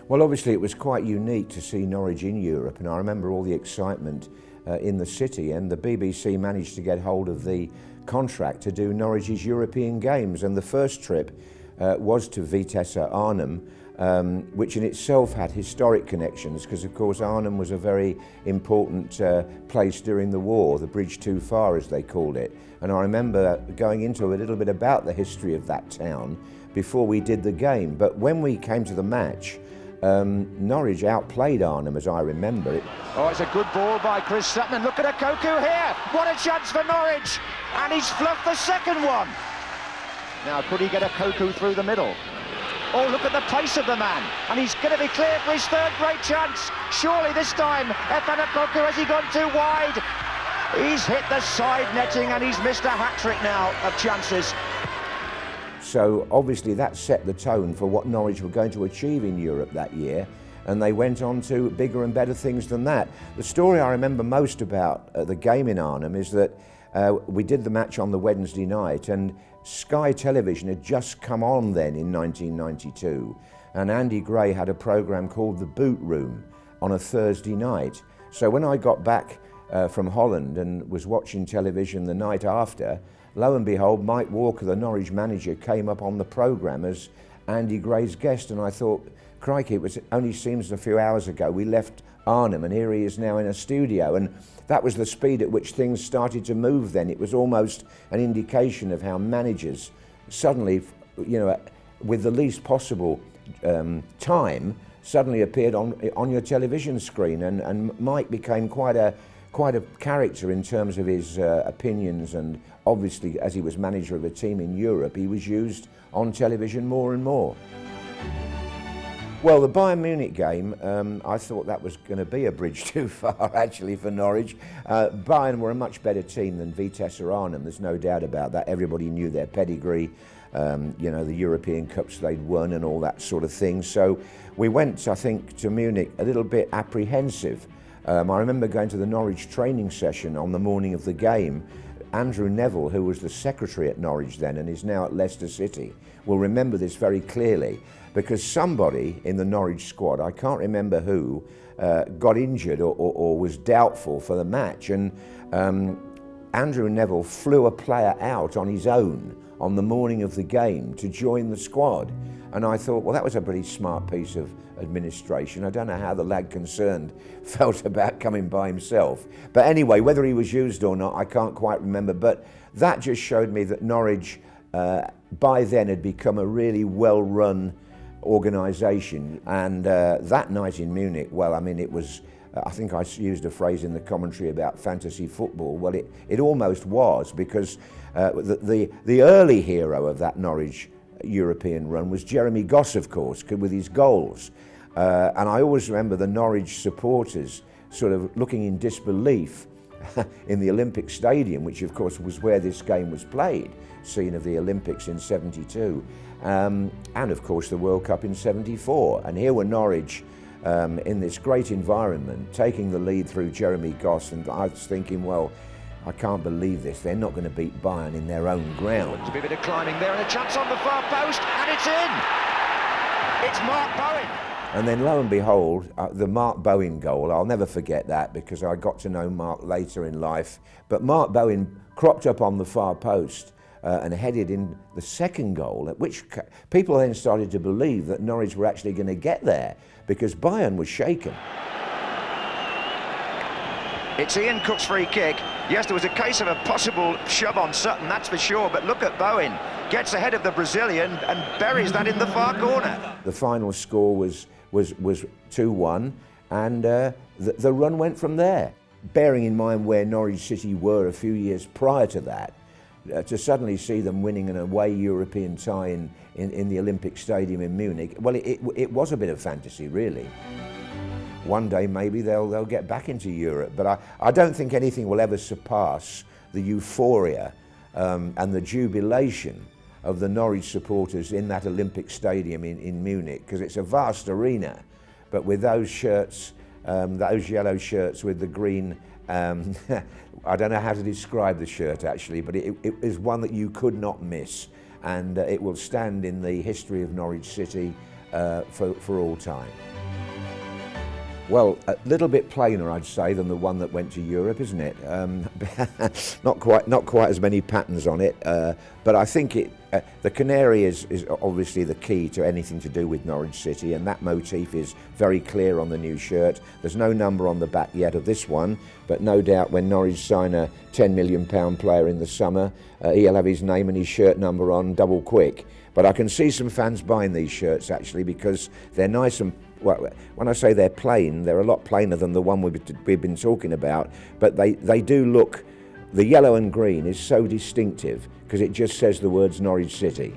Well, obviously it was quite unique to see Norwich in Europe, and I remember all the excitement in the city, and the BBC managed to get hold of the contract to do Norwich's European Games, and the first trip was to Vitesse Arnhem, which in itself had historic connections because of course Arnhem was a very important place during the war, the bridge too far as they called it, and I remember going into a little bit about the history of that town before we did the game. But when we came to the match, Norwich outplayed Arnhem, as I remember it. Oh, it's a good ball by Chris Sutton. Look at Okoku here. What a chance for Norwich. And he's fluffed the second one. Now, could he get Okoku through the middle? Oh, look at the pace of the man. And he's going to be clear for his third great chance. Surely this time, Efan Okoku, has he gone too wide? He's hit the side netting and he's missed a hat-trick now of chances. So obviously that set the tone for what Norwich were going to achieve in Europe that year, and they went on to bigger and better things than that. The story I remember most about the game in Arnhem is that we did the match on the Wednesday night, and Sky Television had just come on then in 1992, and Andy Gray had a programme called The Boot Room on a Thursday night. So when I got back from Holland and was watching television the night after, lo and behold, Mike Walker, the Norwich manager, came up on the programme as Andy Gray's guest, and I thought, crikey, it only seems a few hours ago we left Arnhem and here he is now in a studio, and that was the speed at which things started to move then. It was almost an indication of how managers suddenly, you know, with the least possible time, suddenly appeared on your television screen, and Mike became quite a character in terms of his opinions, and obviously as he was manager of a team in Europe, he was used on television more and more. Well, the Bayern Munich game, I thought that was going to be a bridge too far actually for Norwich. Bayern were a much better team than Vitesse Arnhem, there's no doubt about that. Everybody knew their pedigree, you know, the European Cups they'd won and all that sort of thing. So we went, I think, to Munich a little bit apprehensive. I remember going to the Norwich training session on the morning of the game. Andrew Neville, who was the secretary at Norwich then and is now at Leicester City, will remember this very clearly, because somebody in the Norwich squad, I can't remember who, got injured or was doubtful for the match, and Andrew Neville flew a player out on his own on the morning of the game to join the squad. And I thought, well, that was a pretty smart piece of administration. I don't know how the lad concerned felt about coming by himself. But anyway, whether he was used or not, I can't quite remember. But that just showed me that Norwich, by then, had become a really well-run organisation. And that night in Munich, well, I mean, it was, I think I used a phrase in the commentary about fantasy football. Well, it almost was, because the early hero of that Norwich European run was Jeremy Goss, of course, with his goals. And I always remember the Norwich supporters sort of looking in disbelief in the Olympic Stadium, which of course was where this game was played, scene of the Olympics in '72, and of course the World Cup in '74. And here were Norwich in this great environment, taking the lead through Jeremy Goss, and I was thinking, well, I can't believe this. They're not going to beat Bayern in their own ground. To be a bit of climbing there, and a chance on the far post, and it's in! It's Mark Bowen. And then lo and behold, the Mark Bowen goal, I'll never forget that because I got to know Mark later in life. But Mark Bowen cropped up on the far post and headed in the second goal, at which people then started to believe that Norwich were actually going to get there because Bayern was shaken. It's Ian Cook's free kick. Yes, there was a case of a possible shove on Sutton, that's for sure, but look at Bowen. Gets ahead of the Brazilian and buries that in the far corner. The final score was 2-1, and the run went from there. Bearing in mind where Norwich City were a few years prior to that, to suddenly see them winning an away European tie in the Olympic Stadium in Munich, well, it was a bit of fantasy, really. One day maybe they'll get back into Europe, but I don't think anything will ever surpass the euphoria and the jubilation of the Norwich supporters in that Olympic Stadium in Munich, because it's a vast arena, but with those shirts, those yellow shirts with the green, I don't know how to describe the shirt actually, but it is one that you could not miss, and it will stand in the history of Norwich City for all time. Well, a little bit plainer, I'd say, than the one that went to Europe, isn't it? Not quite as many patterns on it, but I think the canary is obviously the key to anything to do with Norwich City, and that motif is very clear on the new shirt. There's no number on the back yet of this one, but no doubt when Norwich sign a £10 million player in the summer, he'll have his name and his shirt number on double quick. But I can see some fans buying these shirts actually because they're nice and, well, when I say they're plain, they're a lot plainer than the one we've been talking about, but they do look, the yellow and green is so distinctive because it just says the words Norwich City.